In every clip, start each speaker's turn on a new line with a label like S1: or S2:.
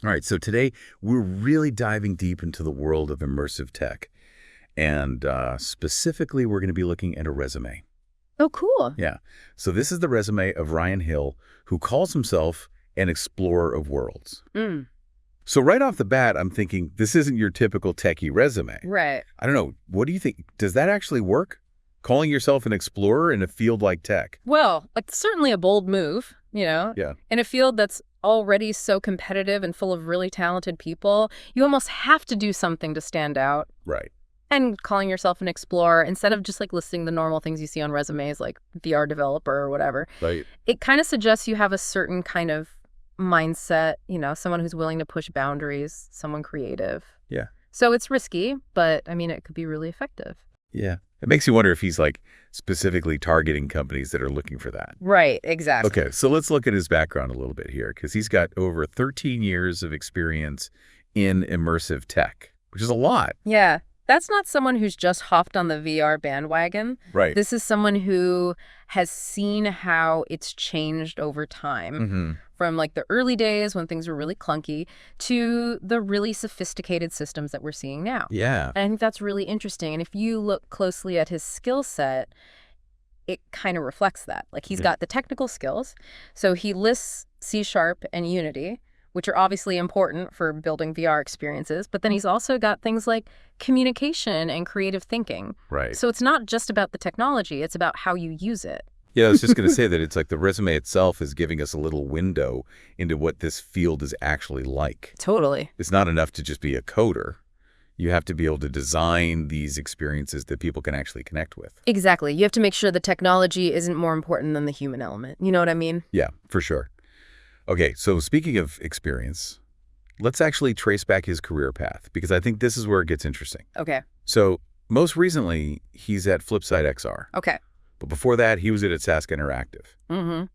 S1: All right, so today we're really diving deep into the world of immersive tech. And specifically, we're going to be looking at a resume.
S2: Oh, cool.
S1: Yeah. So this is the resume of Ryan Hill, who calls himself an explorer of worlds.
S2: Mm,
S1: So right off the bat, I'm thinking, this isn't your typical techie resume.
S2: right.
S1: I don't know. What do you think? Does that actually work? Calling yourself an explorer in a field like tech?
S2: Well, like certainly a bold move,
S1: Yeah.
S2: in a field that's already so competitive and full of really talented people. You almost have to do something to stand out.
S1: Right.
S2: And calling yourself an explorer, instead of just like listing the normal things you see on resumes like VR developer or whatever,
S1: Right.
S2: it kind of suggests you have a certain kind of mindset, someone who's willing to push boundaries, someone creative.
S1: Yeah.
S2: So it's risky, but I mean, it could be really effective.
S1: Yeah. It makes you wonder if he's like specifically targeting companies that are looking for that.
S2: Right, exactly.
S1: Okay, so let's look at his background a little bit here, because he's got over 13 years of experience in immersive tech, which is a lot.
S2: Yeah. That's not someone who's just hopped on the VR bandwagon.
S1: Right.
S2: This is someone who has seen how it's changed over time.
S1: Mm-hmm.
S2: From like the early days when things were really clunky to the really sophisticated systems that we're seeing now.
S1: Yeah.
S2: And I think that's really interesting. And if you look closely at his skill set, it kind of reflects that. Like he's got the technical skills. So he lists C# and Unity, which are obviously important for building VR experiences. But then he's also got things like communication and creative thinking.
S1: Right.
S2: So it's not just about the technology, it's about how you use it.
S1: Yeah, I was just going to say that it's like the resume itself is giving us a little window into what this field is actually like.
S2: Totally.
S1: It's not enough to just be a coder. You have to be able to design these experiences that people can actually connect with.
S2: Exactly. You have to make sure the technology isn't more important than the human element. You know what I mean?
S1: Yeah, for sure. Okay, so speaking of experience, let's actually trace back his career path, because I think this is where it gets interesting.
S2: Okay.
S1: So most recently, he's at Flipside XR.
S2: Okay.
S1: But before that, he was at Sask Interactive.
S2: Mm-hmm.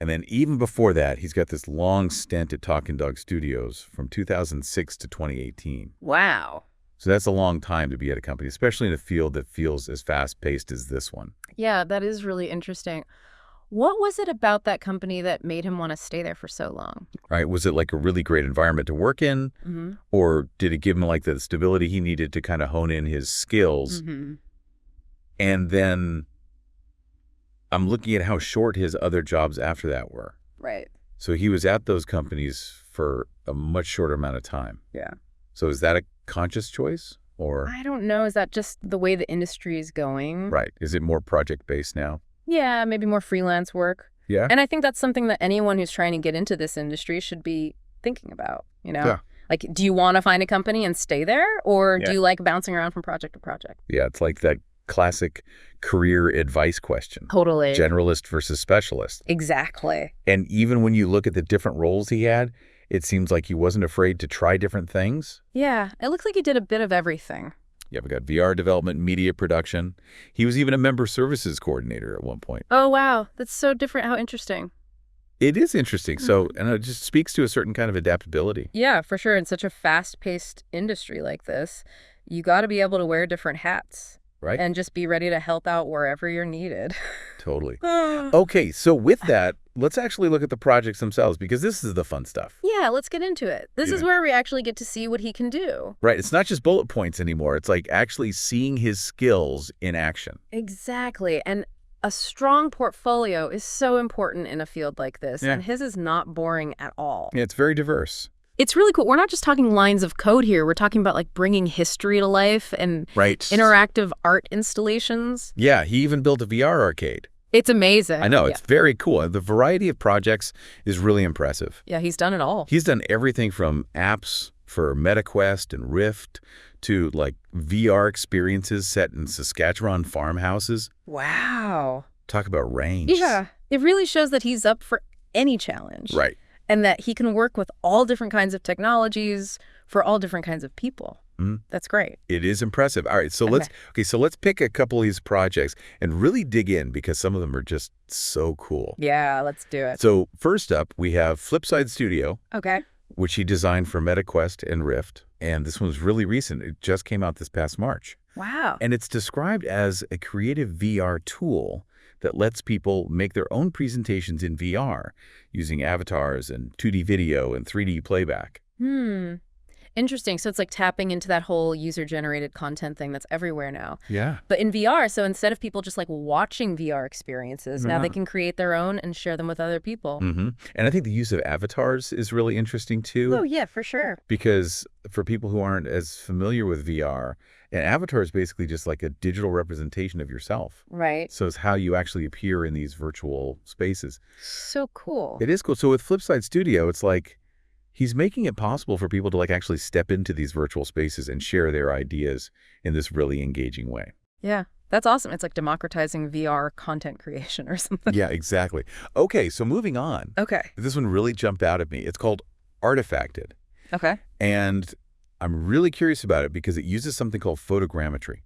S1: And then even before that, he's got this long stint at Talking Dog Studios from 2006 to 2018.
S2: Wow.
S1: So that's a long time to be at a company, especially in a field that feels as fast-paced as this one.
S2: Yeah, that is really interesting. What was it about that company that made him want to stay there for so long?
S1: Right? Was it like a really great environment to work in?
S2: Mm-hmm.
S1: Or did it give him like the stability he needed to kind of hone in his skills?
S2: Mm-hmm.
S1: And then I'm looking at how short his other jobs after that were.
S2: Right.
S1: So he was at those companies for a much shorter amount of time.
S2: Yeah.
S1: So is that a conscious choice? Or,
S2: I don't know. Is that just the way the industry is going?
S1: right, is it more project-based now?
S2: Yeah, maybe more freelance work.
S1: Yeah?
S2: And I think that's something that anyone who's trying to get into this industry should be thinking about,
S1: Yeah.
S2: Like, do you want to find a company and stay there? Or
S1: Yeah.
S2: do you like bouncing around from project to project?
S1: Yeah, it's like that classic career advice question.
S2: Totally.
S1: Generalist versus specialist.
S2: Exactly.
S1: And even when you look at the different roles he had, it seems like he wasn't afraid to try different things.
S2: Yeah, it looks like he did a bit of everything.
S1: Yeah, we got VR development, media production. He was even a member services coordinator at one point.
S2: Oh, wow. That's so different. How interesting.
S1: It is interesting. So, and it just speaks to a certain kind of adaptability.
S2: Yeah, for sure. In such a fast-paced industry like this, you got to be able to wear different hats.
S1: Right?
S2: And just be ready to help out wherever you're needed.
S1: Totally. Okay, so with that, let's actually look at the projects themselves, because this is the fun stuff.
S2: Yeah, let's get into it. This is where we actually get to see what he can do.
S1: Right. It's not just bullet points anymore. It's like actually seeing his skills in action.
S2: Exactly. And a strong portfolio is so important in a field like this.
S1: Yeah.
S2: And his is not boring at all.
S1: Yeah, it's very diverse.
S2: It's really cool. We're not just talking lines of code here. We're talking about like bringing history to life and
S1: Right.
S2: interactive art installations.
S1: Yeah, he even built a VR arcade.
S2: It's amazing.
S1: I know, it's very cool. The variety of projects is really impressive.
S2: Yeah, he's done it all.
S1: He's done everything from apps for MetaQuest and Rift to like VR experiences set in Saskatchewan farmhouses.
S2: Wow.
S1: Talk about range.
S2: Yeah. It really shows that he's up for any challenge.
S1: Right.
S2: And that he can work with all different kinds of technologies for all different kinds of people.
S1: Mm.
S2: That's great.
S1: It is impressive. All right, so let's pick a couple of these projects and really dig in, because some of them are just so cool.
S2: Yeah, let's do it.
S1: So first up, we have Flipside Studio,
S2: Okay.
S1: which he designed for MetaQuest and Rift. And this one's really recent. It just came out this past March.
S2: Wow.
S1: And it's described as a creative VR tool that lets people make their own presentations in VR using avatars and 2D video and 3D playback.
S2: Interesting. So it's like tapping into that whole user-generated content thing that's everywhere now.
S1: Yeah.
S2: But in VR, so instead of people just like watching VR experiences, now they can create their own and share them with other people.
S1: And I think the use of avatars is really interesting too.
S2: Oh, yeah, for sure.
S1: Because for people who aren't as familiar with VR, an avatar is basically just like a digital representation of yourself.
S2: Right.
S1: So it's how you actually appear in these virtual spaces.
S2: So cool.
S1: It is cool. So with Flipside Studio, it's like he's making it possible for people to like actually step into these virtual spaces and share their ideas in this really engaging way.
S2: Yeah, that's awesome. It's like democratizing VR content creation or something.
S1: Yeah, exactly. Okay, so moving on.
S2: Okay.
S1: This one really jumped out at me. It's called Artifacted.
S2: Okay.
S1: And I'm really curious about it because it uses something called photogrammetry.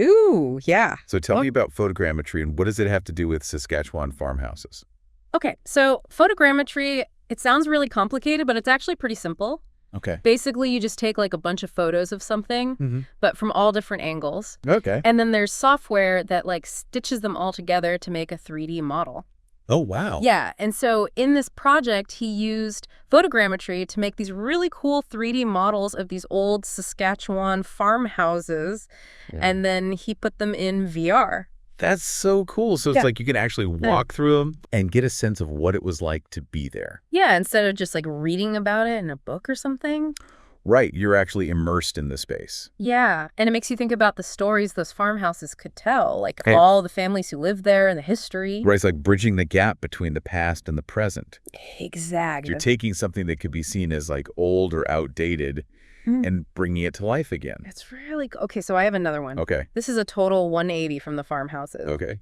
S2: Ooh, yeah.
S1: So tell me about photogrammetry and what does it have to do with Saskatchewan farmhouses?
S2: Okay, so photogrammetry, it sounds really complicated, but it's actually pretty simple.
S1: Okay.
S2: Basically, you just take like a bunch of photos of something, but from all different angles.
S1: Okay.
S2: And then there's software that like stitches them all together to make a 3D model.
S1: Oh, wow.
S2: Yeah, and so in this project, he used photogrammetry to make these really cool 3D models of these old Saskatchewan farmhouses, and then he put them in VR.
S1: That's so cool. So it's like you can actually walk through them and get a sense of what it was like to be there.
S2: Yeah, instead of just like reading about it in a book or something.
S1: Right. You're actually immersed in the space.
S2: Yeah, and it makes you think about the stories those farmhouses could tell, like all the families who lived there and the history.
S1: Right. It's like bridging the gap between the past and the present.
S2: Exactly.
S1: You're taking something that could be seen as like old or outdated and bringing it to life again.
S2: It's really okay. So I have another one.
S1: Okay.
S2: This is a total 180 from the farmhouses.
S1: Okay.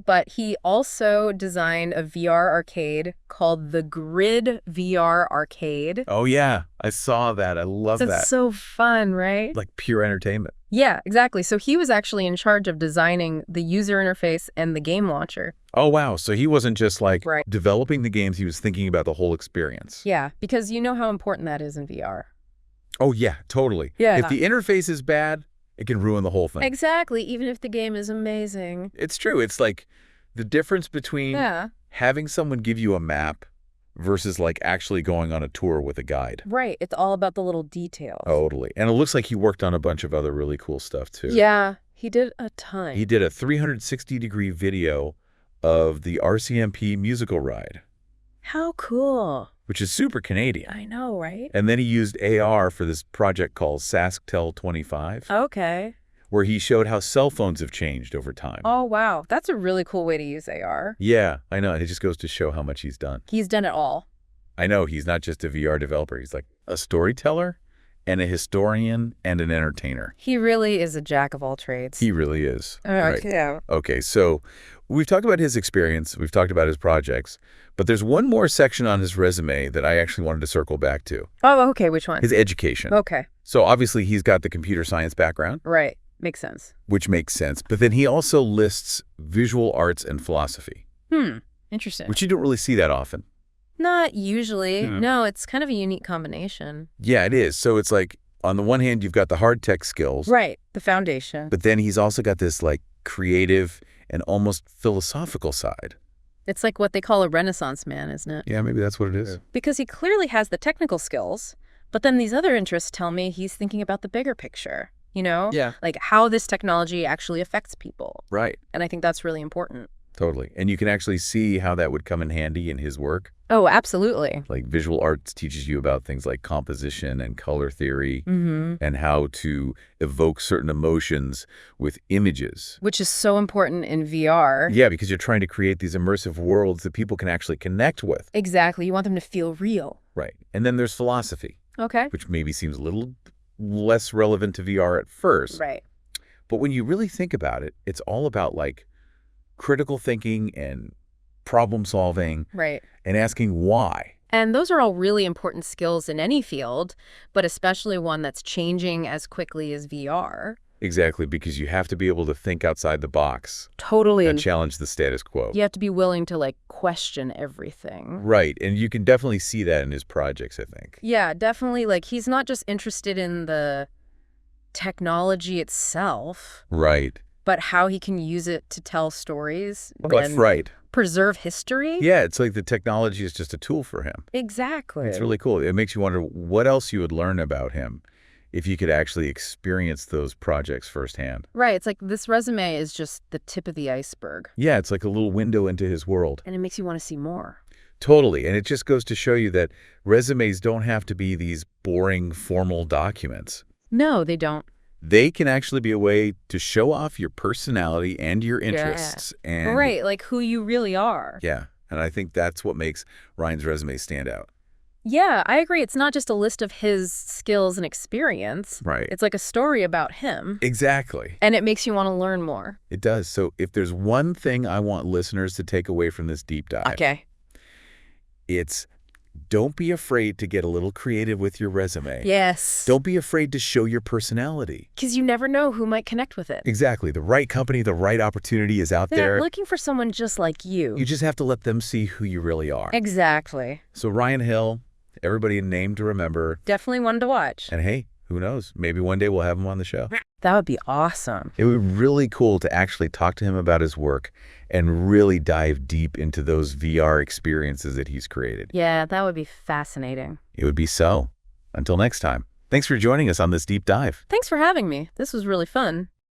S2: But he also designed a VR arcade called the Grid VR Arcade.
S1: Oh, yeah. I saw that. I love that.
S2: That's so fun, right?
S1: Like pure entertainment.
S2: Yeah, exactly. So he was actually in charge of designing the user interface and the game launcher.
S1: Oh, wow. So he wasn't just like
S2: Right.
S1: developing the games. He was thinking about the whole experience.
S2: Yeah, because you know how important that is in VR.
S1: Oh, yeah, totally.
S2: Yeah.
S1: If the interface is bad, it can ruin the whole thing.
S2: Exactly, even if the game is amazing.
S1: It's true. It's like the difference between having someone give you a map versus like actually going on a tour with a guide.
S2: Right, it's all about the little details.
S1: Totally. And it looks like he worked on a bunch of other really cool stuff too.
S2: Yeah, he did a ton.
S1: He did a 360-degree video of the RCMP musical ride,
S2: How cool.
S1: which is super Canadian.
S2: I know, right?
S1: And then he used AR for this project called SaskTel 25,
S2: Okay.
S1: where he showed how cell phones have changed over time.
S2: Oh, wow. That's a really cool way to use AR.
S1: Yeah, I know. It just goes to show how much he's done.
S2: He's done it all.
S1: I know he's not just a VR developer. He's like a storyteller and a historian and an entertainer.
S2: He really is a jack of all trades.
S1: He really is.
S2: Yeah.
S1: Okay, so we've talked about his experience. We've talked about his projects. But there's one more section on his resume that I actually wanted to circle back to.
S2: Oh, okay. Which one?
S1: His education.
S2: Okay.
S1: So obviously he's got the computer science background,
S2: Right. Makes sense.
S1: which makes sense. But then he also lists visual arts and philosophy,
S2: Interesting.
S1: which you don't really see that often.
S2: Not usually.
S1: Yeah.
S2: No, it's kind of a unique combination.
S1: Yeah, it is. So it's like, on the one hand, you've got the hard tech skills.
S2: Right. The foundation.
S1: But then he's also got this like creative and almost philosophical side.
S2: It's like what they call a Renaissance man, isn't it?
S1: Yeah, maybe that's what it is.
S2: Because he clearly has the technical skills, but then these other interests tell me he's thinking about the bigger picture, you know?
S1: Yeah.
S2: Like how this technology actually affects people.
S1: Right.
S2: And I think that's really important.
S1: Totally. And you can actually see how that would come in handy in his work.
S2: Oh, absolutely.
S1: Like visual arts teaches you about things like composition and color theory
S2: Mm-hmm.
S1: and how to evoke certain emotions with images.
S2: Which is so important in VR.
S1: Yeah, because you're trying to create these immersive worlds that people can actually connect with.
S2: Exactly. You want them to feel real.
S1: Right. And then there's philosophy,
S2: Okay.
S1: which maybe seems a little less relevant to VR at first.
S2: Right.
S1: But when you really think about it, it's all about like critical thinking and problem solving
S2: Right.
S1: and asking why.
S2: And those are all really important skills in any field, but especially one that's changing as quickly as VR.
S1: Exactly, because you have to be able to think outside the box
S2: Totally.
S1: and challenge the status quo.
S2: You have to be willing to like question everything.
S1: Right, and you can definitely see that in his projects, I think.
S2: Yeah, definitely. Like he's not just interested in the technology itself.
S1: Right.
S2: but how he can use it to tell stories
S1: That's
S2: and
S1: right.
S2: preserve history.
S1: Yeah, it's like the technology is just a tool for him.
S2: Exactly.
S1: It's really cool. It makes you wonder what else you would learn about him if you could actually experience those projects firsthand.
S2: Right. It's like this resume is just the tip of the iceberg.
S1: Yeah, it's like a little window into his world.
S2: And it makes you want to see more.
S1: Totally. And it just goes to show you that resumes don't have to be these boring, formal documents.
S2: No, they don't.
S1: They can actually be a way to show off your personality and your interests. And
S2: Right. Like who you really are.
S1: yeah. And I think that's what makes Ryan's resume stand out.
S2: Yeah, I agree. It's not just a list of his skills and experience.
S1: Right.
S2: It's like a story about him.
S1: Exactly.
S2: And it makes you want to learn more.
S1: It does. So if there's one thing I want listeners to take away from this deep dive,
S2: Okay.
S1: it's don't be afraid to get a little creative with your resume.
S2: Yes.
S1: Don't be afraid to show your personality.
S2: Because you never know who might connect with it.
S1: Exactly. The right company, the right opportunity is out
S2: They're
S1: there.
S2: looking for someone just like you.
S1: You just have to let them see who you really are.
S2: Exactly.
S1: So Ryan Hill, everybody a name to remember.
S2: Definitely one to watch.
S1: And hey, who knows? Maybe one day we'll have him on the show.
S2: That would be awesome.
S1: It would be really cool to actually talk to him about his work and really dive deep into those VR experiences that he's created.
S2: Yeah, that would be fascinating.
S1: It would be so. Until next time, thanks for joining us on this deep dive.
S2: Thanks for having me. This was really fun.